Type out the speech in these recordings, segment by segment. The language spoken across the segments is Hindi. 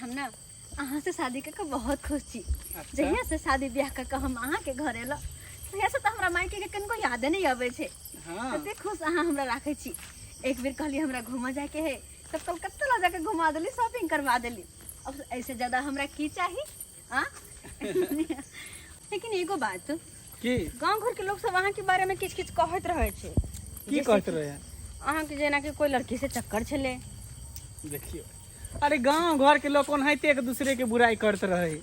हम ना अहाँ से शादी करके बहुत खुश छी। अच्छा। जहिया से शादी ब्याह करके हम अहाँ के घर एलो तहिया से तो हमरा मायके के कनको यादे नहीं आवे छे। हाँ कते खुश अहाँ हमरा राखे छी। एक बेर कहली हमरा घूमा जाए के है तब कलकत्ता ला जाके घुमा देली, शॉपिंग करवा देली। अब ऐसे ज्यादा हमरा की चाहिए? हां लेकिन एगो बात की गांव घर के लोग सब अहाँ के बारे में किछ किछ कहत रहे छे। की कहत रहे हैं? अहाँ के जेना कि कोई लड़की से चक्कर छले। देखियो, अरे गांव घर के लोग ओनाहिते एक दूसरे के बुराई करते रहे।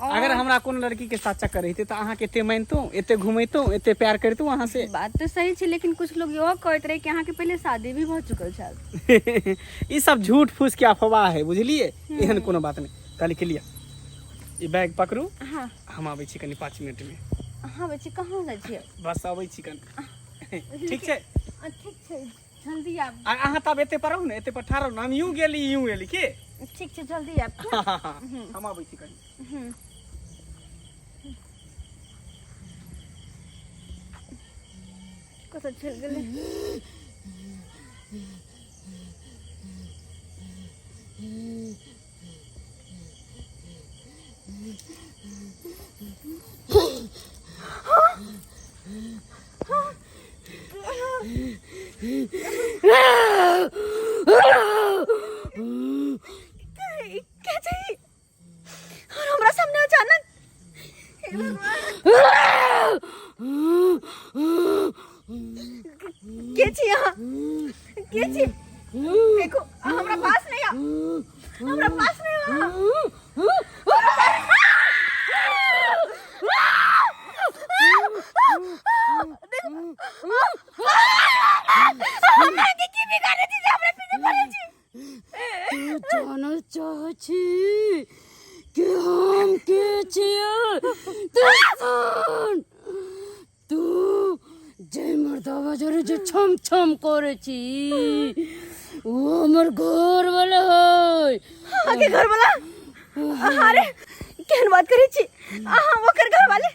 अगर हमरा कोन लड़की के साथ चक्कर रहते तो अहाँ के एते मानतो, एते घुमैतो, एते प्यार करतो अहाँ से। बात तो सही छे, लेकिन कुछ लोग यो कहत रहे कि अहाँ के पहले शादी भी हो चुकल छल। ई सब झूठ फूस के अफवाह है, बुझलिए? एहन कोनो बात नहीं। कल के लिए ई बैग पकड़ू। हां हम आबै छी कनी 5 मिनट में। हां बच्ची कहाँ जा छिए? बस आबै छी कनी। ठीक छै? ठीक छै, जल्दी आब। अहाँ तब एते पर रहू ने, एते पर ठाड़ रहू। हम यूं गेली के? ठीक छै, जल्दी आब। हम आबै छी कनी। कत चल गेलै? क्या चाहिए? और हमरा सामने अचानक के छी यहाँ? के छी? देखो हमरा पास नहीं आ, हमरा पास नहीं आ। हमरा की बिगाड़े छी जे हमरा पीछे पड़े छी? तू जानल चाहे छी कि हम के छियै? तू सुन, तू जय मर्दावा जरे जे छम छम करे छी वो हमर घर वाला है। आगे घर वाला? अरे केहन बात करी छी? अहाँ ओकर घर वाले?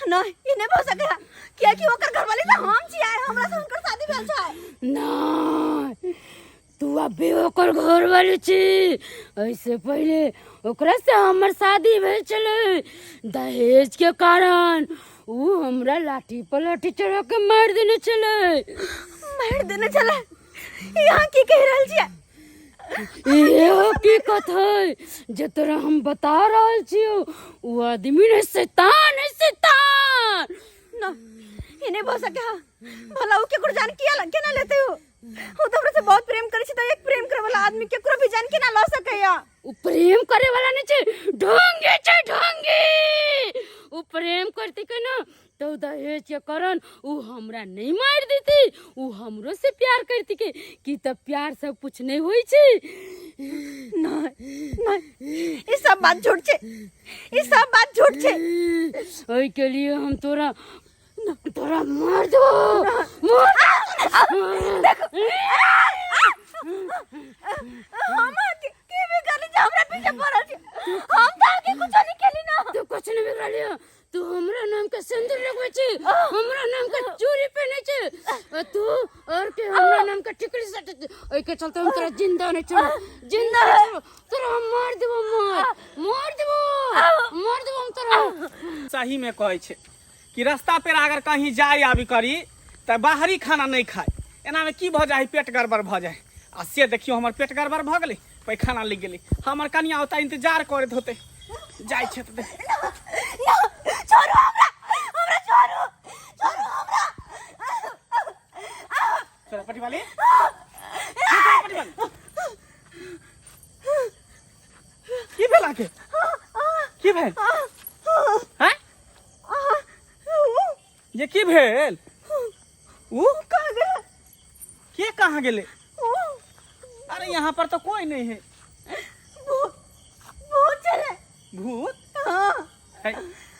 नहीं, ई नहीं हो सकेला। किया कि ओकर घर वाले तो हम छी, आए हमरा से उनकर शादी भेल छै। नहीं, तू अभी ओकर घर वाली छी। ऐसे पहले ओकरा से हमर शादी भेल छले। दहेज के कारण वो हमरा लाठी पर लाठी चढ़ा के मार देने छले। मार देने चला? यहाँ की कह रहल छियै? ये हकीकत है जे तोरा हम बता रहल छियो। वो आदमी ने शैतान है, शैतान। ना, ई नहीं हो सके। भला उ केकरो जान किया केना लेते हो? वो तो हमरा से बहुत प्रेम करे छी, तो एक प्रेम करे वाला आदमी केकरो भी जान केना ला सके या? वो प्रेम करे वाला नहीं छे, ढोंगी छे, ढोंगी। वो प्रेम करती के ना तो दहेज के कारण वो हमरा नहीं मार देती। वो हमरो से प्यार करती के कि तब प्यार सब कुछ नहीं होई छे। नहीं नहीं, ये सब बात झूठ छे, ये सब बात झूठ छे। ओई के लिए हम तोरा मार दो। हम के बिगाड़ी जे हमरा पीछे पड़ल छी? हम तो आगे कुछ नहीं केली ना। तू कुछ नहीं बिगाड़िया। तू हमरा नाम का सिंदूर लगवे छे, हमरा नाम का चूड़ी पहने छे, और तू और के हमरा नाम का टिकली सटे छे। ओई के चलते हम तोरा जिंदा नहीं छोड़, जिंदा नहीं छोड़। तोरा हम मार देबो, मार देबो हम तोरा। सही में कहै छै कि रास्ता पे अगर कहीं जाए आबी करी तो बाहरी खाना नहीं खाए। एना में की भ जाए? पेट गड़बड़ भ जाए। आ से देखियो हमर पेट गड़बड़ भ गेलै, पैखाना लग गेलै। हमर कनिया ओता इंतजार करैत होते। जाय छै त छोड़ो हमरा, हमरा छोड़ो, छोड़ो हमरा। चल पटी वाली, की भेल आके? की भेल? हैं? ये की भेल? ऊ कहाँ गया? के कहाँ गेले? अरे यहाँ पर तो कोई नहीं है। भूत चले। भूत? हाँ।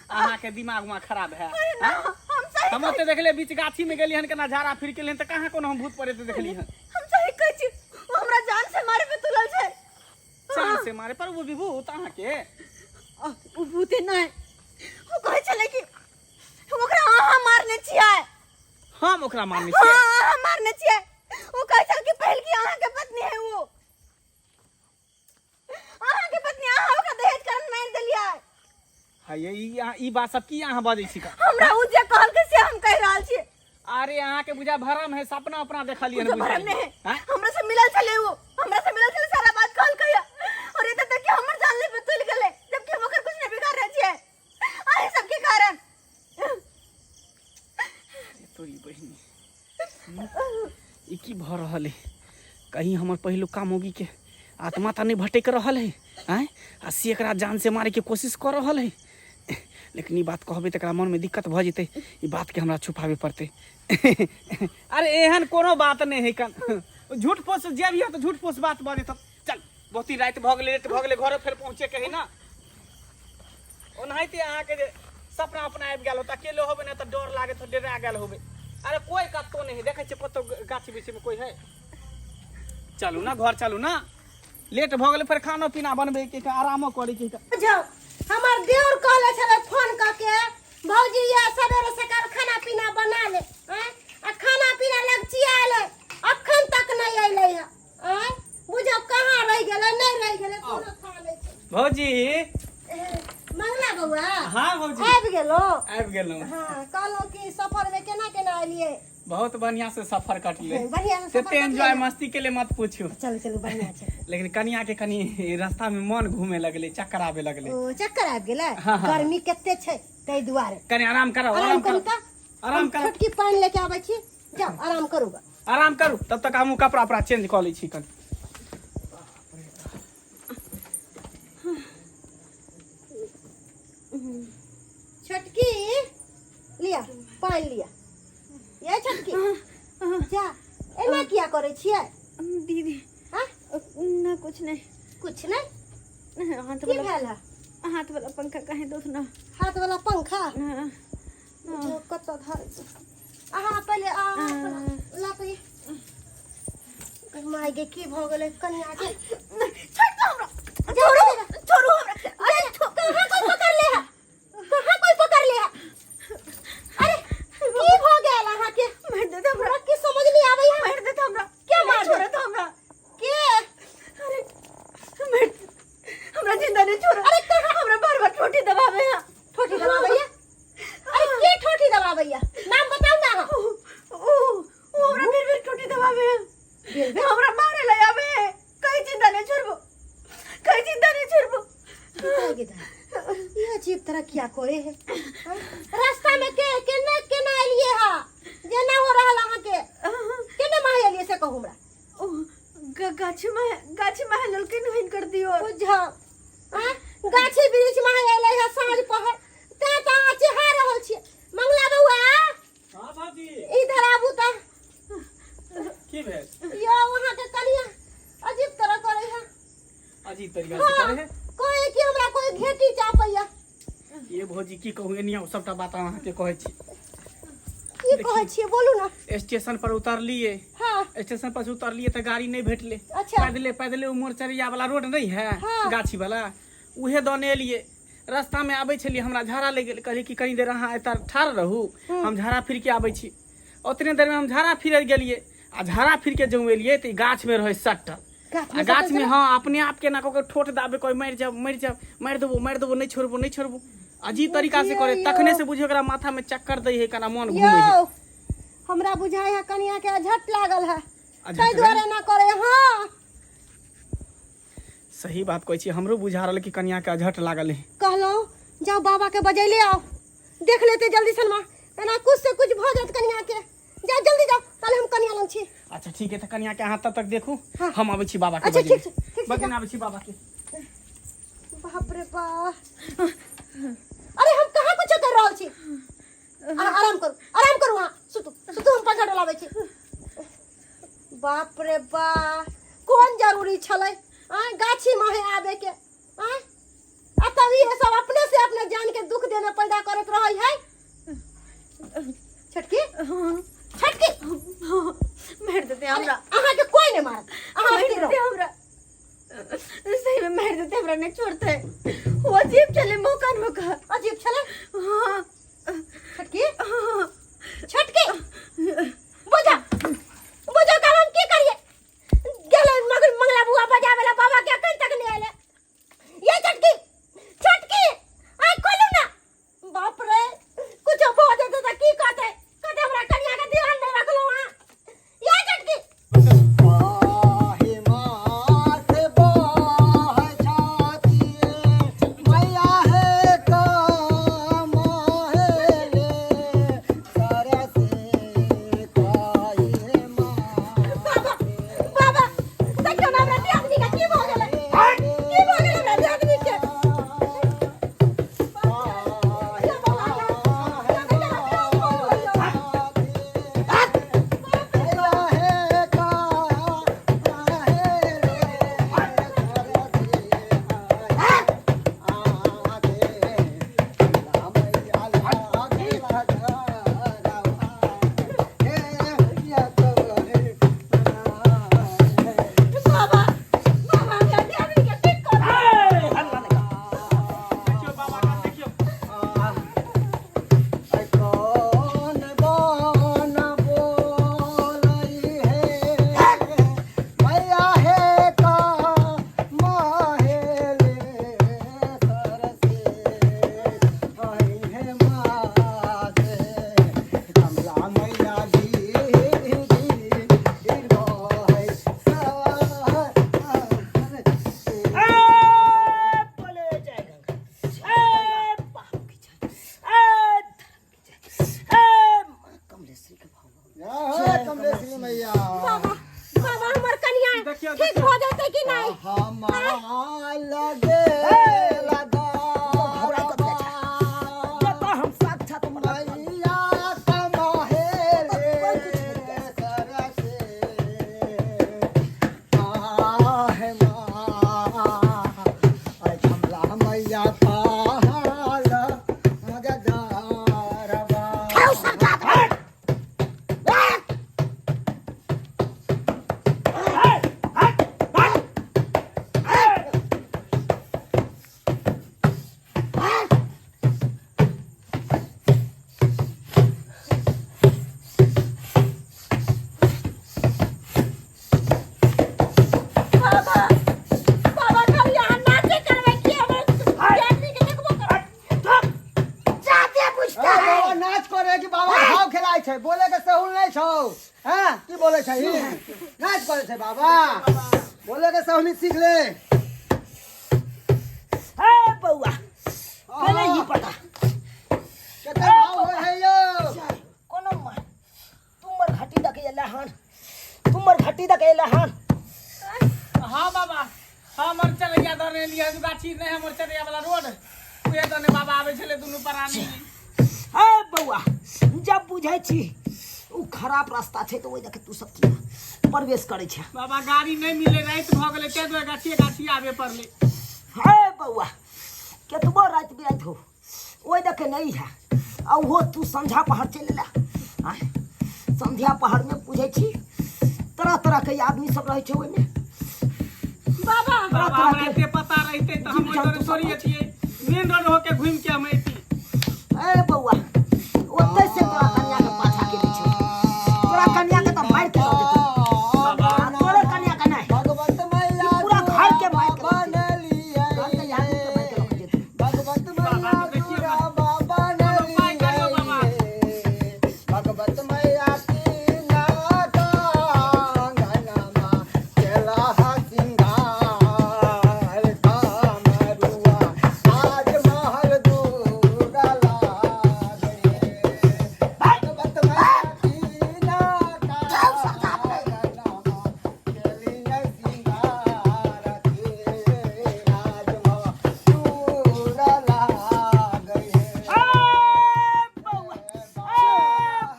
अहाँ के दिमाग में खराब है। हम सही हम ओते देखले बीच गाछी में गेली हन केना झाड़ा फिर के लेन त कहाँ कोनो हम भूत पड़े ते देखली हन। हम सही कहै छी, हमरा जान से मारे पे तुलल छै। जान से मारे पर वो भी भूत अहाँ के? उ भूते नहीं, वो कहै छले कि ओकरा अहाँ मारने छियै। हम ओकरा मारने छियै? हाँ, अहाँ मारने छियै। वो कहै छल कि पहल की अहाँ के पत्नी है वो। अहाँ के पत्नी अहाँ हाय ई बात सब की अहाँ बाजै छी का? हमरा उ जे कहल के से हम कह रहल छी। अरे अहाँ के बुझा भरम है, सपना अपना देखलिए तो न भरम नहीं है। बुझा। हमरा से मिलल चले वो, हमरा से मिलल चले सारा बात कहल कहिया। और ये तक कि हमर जान ले पे तुल गेले, जबकि हम ओकर कुछ नहीं बिगाड़ रहे छिए। आए सब के कारण। तोरी बहिनी ई की भ रहल है? कहीं हमर पहिलु कामोगी के आत्मा त नहीं भटक रहल है हैं? आ से एकरा जान से मारे के कोशिश कर रहल है। लेकिन ई बात कहबे त मन में दिक्कत भ जेतै। ई बात के हमरा छुपावे पड़तै। अरे एहन कोनो बात नहीं है कन। झूठ पोस जे भी हो तो झूठ पोस बात बाजे तब चल। बहुती रात भ गेलै, लेट भ गेलै, घर फेर पहुंचे के है ना। ओनाहिते अहाँ के जे सपना अपना आबि गेल त अकेले होबे ना त डर लागे त डरा गेल होबे। अरे कोई कत्तो नहीं है, देखे छे कत्तो गाछी बिछी में कोई है? चलू ना घर चलू ना, लेट भ गेलै, फिर खाना पीना बनबे के आरामो करे के। जाओ हमार देवर कहले छले फोन करके भौजी या सवेरे सकाल खाना पीना बना ले हैं? आ खाना पीना लग चियाले अखन तक नहीं अइले है हैं? बुझो कहां रह गेले, नहीं रह गेले, कोनो खा ले छै। भौजी मंगला बउआ हाँ भौजी आबि गेलो। आबि गेलौं। हां कहलो कि सफर में केना केना एलिए? बहुत बढ़िया से सफर कटले। बढ़िया से से सफर ते एंजॉय कटले। मस्ती के लिए मत पूछू। चलो चलो बढ़िया छै। लेकिन कनिया के कनी रास्ता में मन घूमे लगले, चक्कर आवे लगले। ओ चक्कर आबि गेले। हाँ, हाँ। गर्मी कते छै तै दुआरे। कनी आराम करो, आराम आराम करू करो, त आराम करो, छोटकी पानी लेके आबै छी। जाओ आराम करू। आराम करू। तब तक हम कपड़ा अपना चेंज कर लै छी कनी। छोटकी लिया पानी लिया। ये छोटकी जा एना किया करे छिए? दीदी हां ना कुछ नहीं। कुछ नहीं हाथ की वाला भेल है? हाथ वाला पंखा काहे दोस ना। हाथ वाला पंखा हाँ, जो कत धर आहा पहले आ ला पे माय गे की भ गेले कन्या के। छोड़ दो हमरा, छोड़ू हमरा। अरे कहां कोई पकड़ ले है? कहां कोई पकड़ ले है? अरे की भ गेल आहा के? मार दे तो हमरा, की समझ नहीं आवे है? मार दे तो हमरा। क्या मार दे? छोड़ दो हमरा। के अरे मार हमरा जिंदा नहीं छोड़। अरे कहां? हमरा बार-बार ठोठी दबावे है। ठोठी दबावैया? अरे के ठोठी दबावैया? नाम बताओ ना। ओ हमरा फिर ठोठी दबावे है। बिल हमरा मारे ले आवे है। कहीं जिंदा नहीं छोड़बो, कहीं जिंदा नहीं छोड़बो। ये अजीब तरह क्या करे है? रास्ता में के केना एलिए हा? जेना हो रहल अहाँ के केना माहे एलिए से कहू हमरा। गाछी में ललके नहीं कर दियो। बुझा हां गाछी वृक्ष माहे एले है साँझ पहर ते त अहाँ चिहा रहल छी। मंगला बउआ हां बाजी इधर आबू त। की भेल? यो वहां के कनिया अजीब तरह करे है। अजीब तरीका से करे है। कोई कि हमरा कोई घेटी चापैया। ये भौजी की कहू, एनिया सबटा बात अहाँ के कहै छी। की कहै छी बोलू ना। स्टेशन पर उतरलिए, हां स्टेशन पर से उतरलिए तो गाड़ी नहीं भेटले। अच्छा। पैदले पैदले उ मोरचरिया वाला रोड नहीं है, हाँ। गाछी वाला, उहे दने एलिए। रास्ता में आबै छलिए, हमरा झाड़ा लग गेल। कहली कि कनी देर अहाँ एतर ठाड़ रहू, हम झाड़ा फिर के आबै छी। ओतने देर में हम झाड़ा फिर गेलिए। आ झाड़ा फिर के जब एलिए तो गाछ में रहे सट्टर। आ गाछ में हाँ अपने आप के ना को ठोठ दाबे, कोई मर जाब मार देबो नहीं छोड़बो। अजीब तरीका से करे। तखने से बुझियो एकरा माथा में चक्कर दे है, कना मन घूमे है। यो हमरा बुझाय है कनिया के झट लागल है अझट तै द्वारे ना करे। हां सही बात कहै छी, हमरो बुझा रहल कि कनिया के अझट लागल है। कहलो जाओ बाबा के बजैले आओ, देख लेते जल्दी सनमा एना कुछ से कुछ भ जात कनिया के। जा जल्दी जाओ, ताले हम कनिया लंग छी। अच्छा ठीक है, तो कनिया के हाथ तक देखू। हाँ। हम आबै छी बाबा के अच्छा, बजै। ठीक छै, ठीक छै, बजन आबै छी बाबा के। बाप रे बाप। अरे हम कहां कुछ कर रहल छी? आराम करू हां सुतू हम पंखा डलाबै छी। बाप रे बाप कोन जरूरी छलै गाछी में है आबे के? आ तब ये सब अपने से अपने जान के दुख देने पैदा करत रहै है। छटकी मार देते हमरा। अहाँ के कोई नहीं मारत। अहाँ मार स्थिर देते रहो। हमरा। सही में मार देते हमरा, नहीं छोड़ते। वो अजीब चले मौका। अजीब छलै। हाँ छटकी बुझा काम हम की करिए? गेले मंगला बुआ बजावे ला बाबा के अखन तक नहीं आले। ये छटकी आई खोलू ना। मैया पाल मगदारवा बाबा कल यहाँ नाचे करवे की हमें देखने के देखबो कर जाते पूछता है बाबा नाच करे कि बाबा भाव खेलाय छै बोले के सहुल नहीं छौ हैं की बोले छै ई नाच करे छै बाबा बोले के सहुल सीख ले ए बउआ पहले ही पता कते भाव होय है यो कोनो मार तुमर घाटी दके लहन तुमर घाटी दके लहन हाँ बाबा हमर चले गया दने लिया गाछी नहीं हमर चले वाला रोड उहे दने बाबा आवे छले दुनु प्राणी ए बउआ जब बुझै छी उ खराब रास्ता छै तो ओइ देखे तू सब किया प्रवेश करै छै बाबा गाड़ी नहीं मिले रात भ गेले ते दो गाछी आवे पड़ले हे बउआ केतबो रात बिरात हो ओइ देखे नहीं है आ वो तू संध्या पहाड़ चले ला आय संध्या पहाड़ में बुझै छी तरह तरह के आदमी सब रहै छै ओइ में बाबा बाबा हमरा एते पता रहते त हम ओइ दने छोड़िए छिए मेन रोड होके घूम के हम एती ए बउआ ओतै से तोरा कन्या के पाछा के दै छै तोरा कन्या के त मार के दे बाबा तोरा कन्या के नहीं भगवत मैया पूरा घर के मार के बनली घर के यहाँ के मार के रख देते भगवत मैया दूरा बाबा भगवत मैया की नाता गनमा चला सिंगार कामरुआ आज महल दूरा लागे भगवत मैया की नाता गनमा चलिए सिंगार के आज महल दूरा लागे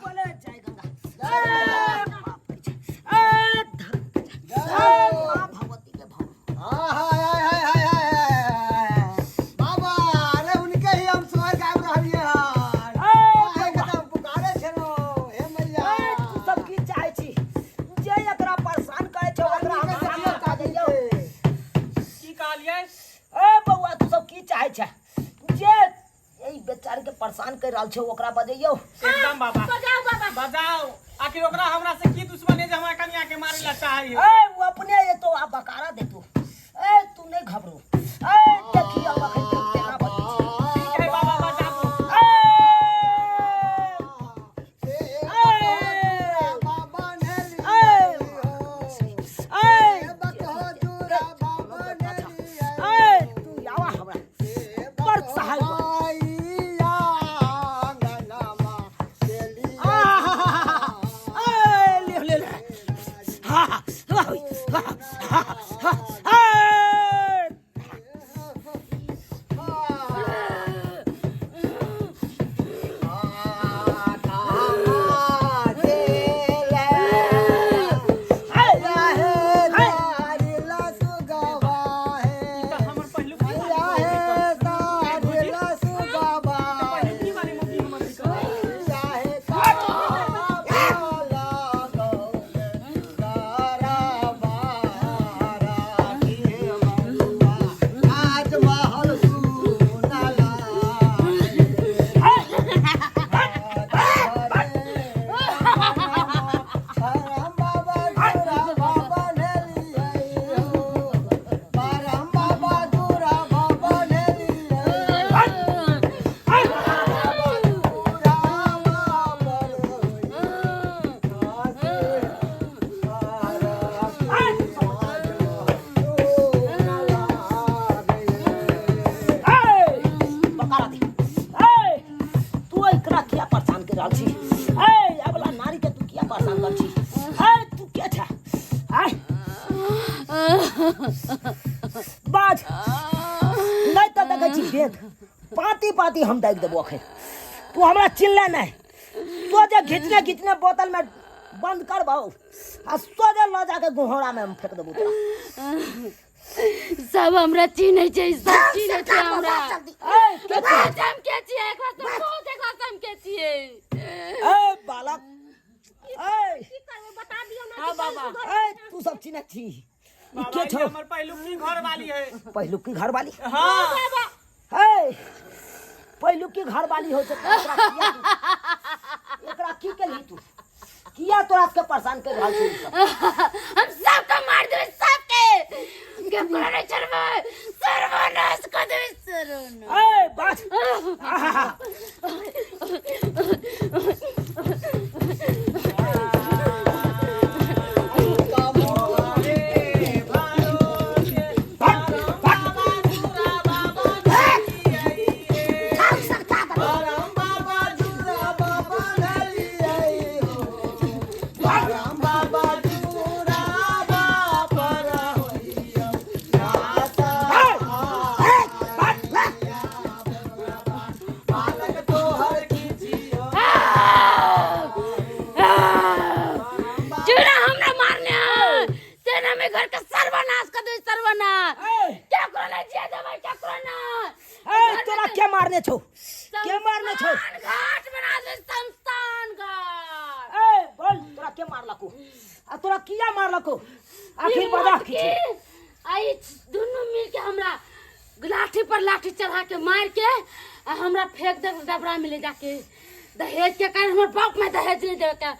बोले जय गंगा माँ भगवती के भाव बाबा अरे उनके ही हम स्वर गाब रहलिए हन एकदम पुकारे छलो हे मैया तू सब की चाहे छी जे एकरा परेशान करे छौ ओकरा हम सामने का दियौ की कहलिए ए बउआ तू सब की चाहे छ जे एई बेचारी के परेशान कर रहल छौ ओकरा बजैयौ एकदम बाबा बजाओ बाबा बजाओ आखिर ओकरा हमरा से की दुश्मनी जे हमरा कन्या के मारे ला चाहे ए वो अपने ये तो आप बकारा दे तू ए तू नहीं घबरो ए देखी अब अखन तक केना बजै छी ठीक है बाबा बजाबो बाबा ने बकहोदुरा बाबा ने तू यावा हमरा पर सहाय मैया गनमा चली ए ले ले हा हा हमर पहलू की वाली मम्मी हमर दिक्कत बकारा दे ए तू एकरा किया परेशान कर रहल छी ए अबला नारी के तू किया परेशान कर छी ए तू क्या था आय बाज नहीं तो देखे छी देख पाती पाती हम देख देबो अखन तू हमरा चिल्ला नहीं तो जे घिचने बोतल में बंद कर भाऊ आ सोजे ल जाके गोहरा में हम फेंक देबो तोरा सब हमरा चिन्है छै, सब चिन्है छै हमरा। ए हम के छियै, एकरा सब बहुत एकरा सब हम के छियै। बालक ए की करबे बता दियो ना। हाँ बाबा, तू सब चिन्ह छी बाबा के ये छौ? हमर पहिलुकी घर वाली है। पहिलुकी घर वाली हाँ ए पहिलुकी घर वाली हो छै। एकरा की केलही तू? किया तोरा के परेशान कर रहल छी? हम सबके मार देबै, सबके केकरो नहीं छोड़बै, सर्वनाश कर देबै, सर्वनाश। ए बात चूड़ा हमरा मारने है, तेना में घर का सर्वनाश कर देबै, सर्वनाश। केकरो नहीं जिया देबै, केकरो नहीं। तोरा के मारने छौ? के मारने छौ? शमशान घाट बना दे, शमशान घाट। ए बोल तोरा के मारलको? आ तोरा किया मारलको? आखिर बता की छै? आई दोनों मिल के हमरा लाठी पर लाठी चढ़ा के मार के आ हमरा फेंक दे डबरा में ले जाके। दहेज के कारण हमर बाप में दहेज नहीं देवे के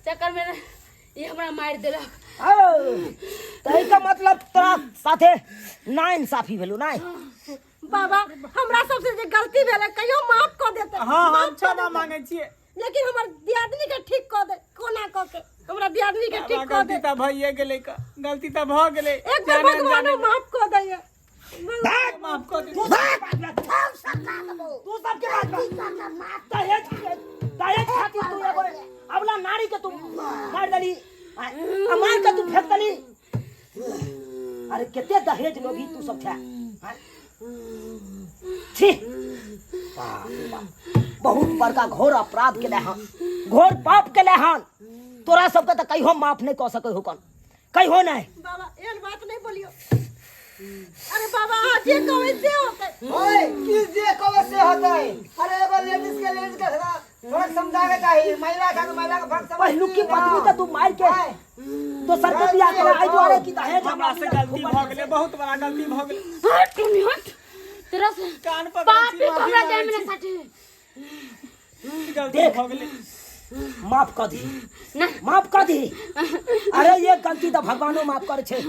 चक्कर में ये हमरा मार देलक। तही का मतलब तोरा साथे ना इंसाफी भेलो ना? बाबा हमरा सबसे जे गलती भेले कहियो माफ कर देते। हाँ हम क्षमा मांगे छियै। लेकिन हमर दियादनी के ठीक कर दे, कोना क के हमरा दियादनी के ठीक कर दे। गलती त भइए गेलै का, गलती त भ गेलै। एक बार भगवान माफ कर दे। माफ कर दे। तू सब के बात दहेज खातिर तू एगो अबला नारी के तू मार दली, मार के तू फेंक दली। अरे केते दहेज लोगी तू सब छे? छी बहुत बड़का घोर अपराध के हन, घोर पाप के हन। तोरा सबके तो कहियो माफ नहीं कर सके हो, कन कहियो नहीं। बाबा एहन बात नहीं बोलियो। अरे बाबा जे कहै से होतै। ओए किस जे कवे से होतै? अरे एगो लेडीज के थोड़ा समझावे चाहिए। महिला का फर्क समझ। पहिलुकी पत्नी के तू मार के तो सर के बियाह करा आई दुआरे की दहेज हमरा से गलती भ गेलै, बहुत बड़ा गलती भ गेलै। हट तुम हट, तेरा से कान पर पापी हमरा दे में सटे। गलती भ गेलै। माफ कर दी, ना माफ कर दी। अरे ये गलती तो भगवानो माफ करे छे,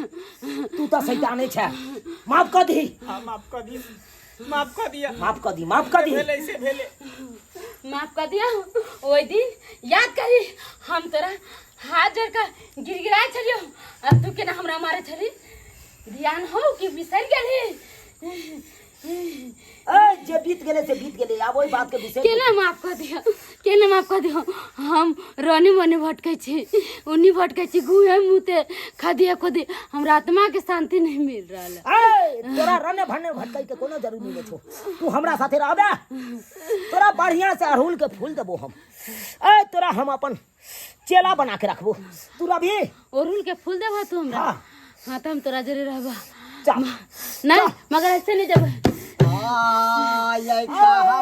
तू तो शैताने छे। माफ कर दी, हाँ माफ कर दी, माफ कर दिया। माफ कर दी, माफ कर दी। भेले से भेले। माफ कर दिया। ओई दिन याद करी हम तोरा हाथ जोड़ कर गिड़गिड़ाए छलियो, अब तू केना हमरा मारे छली? ध्यान हो कि बिसर गेली? ए जे बीत गेले से बीत गेले, अब ओई बात के विषय केना माफ कर दिया, केना माफ कर दिया? हम रोनी मने भटकै छी, उन्नी भटकै छी, गुहे मुते खदिया खुदी, हमरा आत्मा के शांति नहीं मिल रहल। ए तोरा रने भने भटकै के कोनो जरूरी नहीं छो। तू हमरा साथे रहबे, तोरा बढ़िया से अड़हुल के फूल देबो हम। ए तोरा हम अपन चेला बना के रखबो, तू रबी। अड़हुल के फूल देबा तू हमरा? हाँ। हाँ तो हम तोरा जरूर रहबा। जा नहीं मगर ऐसे नहीं देबा। ये कहा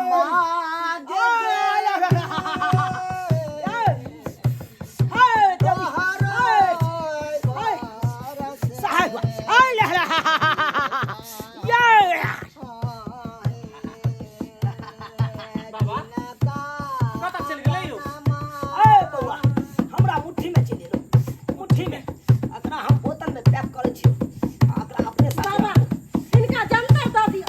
कतऽ चलि गेलै यौ? हमरा मुट्ठी में चले लो, मुट्ठी में अतना हम बोतल में पैक करे छी, अकरा अपने बाबा इनका जंतर दे दियो।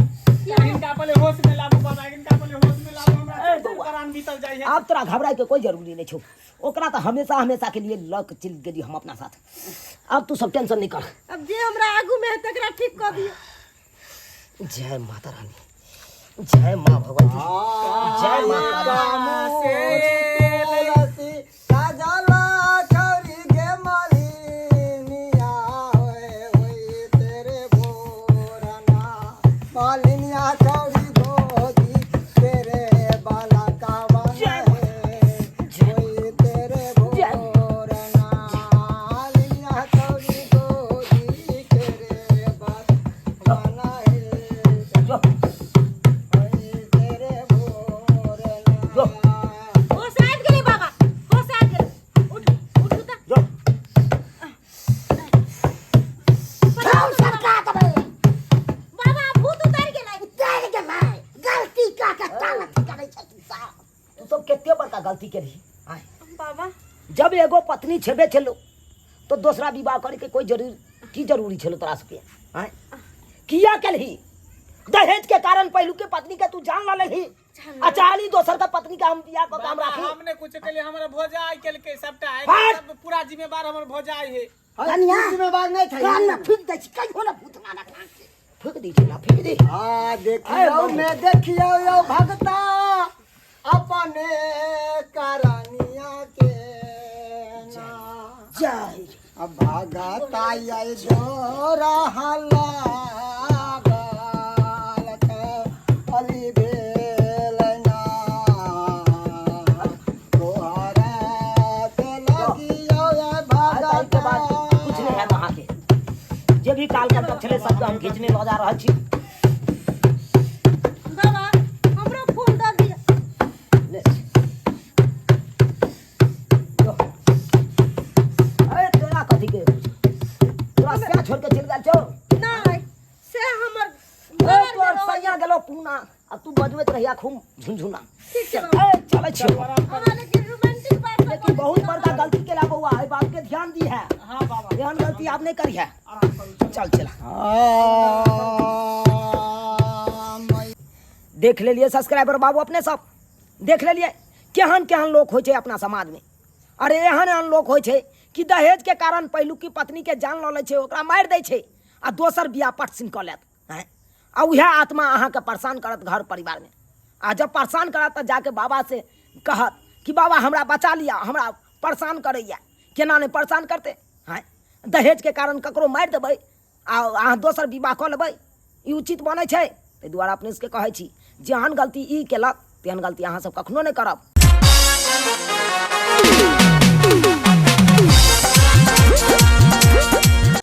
इनका पहले होश में लाबू बाबा, इनका पहले होश में लाबू। हमरा प्राण बीतल जाइ है। अब तोरा घबराए के कोई जरूरी नहीं छो। ओकरा तो हमेशा हमेशा के लिए लक चल गेली हम अपना साथ। अब तू सब टेंशन नहीं कर। अब जे हमरा आगू में है तकरा ठीक कर दियो। जय माता रानी, जय माँ भगवती, जय माता गलती करी आय बाबा जब एगो पत्नी छेबे छलो तो दूसरा विवाह करे के कोई जरूरी छलो तोरा सबके आय किया कलही दहेज के कारण पहलू के पत्नी के तू जान ला लेही अचाली दोसर का पत्नी का हम बियाह को काम राखी हमने कुछ के लिए हमरा भोजाई के के सबटा है हट! सब पूरा जिम्मेवार हमर भोजाई है कन्या जिम्मेवार नहीं था कान में फूक दे कई होला भूतना ना कान से फूक दी छला फूक दे हाँ देखियो मैं देखियो यो भगता अपने करनिया के ना जय अब भगता ये जोरा हला अली बेलना तोहरा के लगियो ये आज के बाद भगता कुछ नहीं है वहां के जे भी काल का चले सब हम खींचने लगा रहा छी बाबा हमरो फोन दे दिया ले लो अरे तेरा कथी के तोरा से छोड़ के चल गेल छौ नहीं से हमर ए तोर सैया गेलो पूना आ तू बजबैत रहिया खूब झुनझुना ठीक छै चल चल छौ हमरा लेकिन रोमांटिक बात लेकिन बहुत बड़का गलती केला बउआ है बात के ध्यान दी है हां बाबा ध्यान गलती आप नहीं करी है चल चला देख ले लिए सब्सक्राइबर बाबू अपने सब देख ले लिए केहन केहन लोग होय छै अपना समाज में अरे एहन एहन लोग होय छै कि दहेज के कारण पहलू की पत्नी के जान ल लै छै ओकरा मारि दै छै आ दोसर बियाह पटसिन कऽ लेत हैं आ उएह आत्मा अहाँके परेशान करत घर परिवार में आ जब परेशान करत तऽ जाके बाबा से कहत कि बाबा हमरा बचा लिया हमरा परेशान करैया केना नहीं परेशान करते हैं दहेज के कारण ककरो मारि देबै आ अहाँ दोसर विवाह कऽ लेबै ई उचित बनै छै ताहि दुआरे अपने सबके कहै छी जेहन गलती ई केलक तेहन गलती अहाँ सब कखनो नहि करब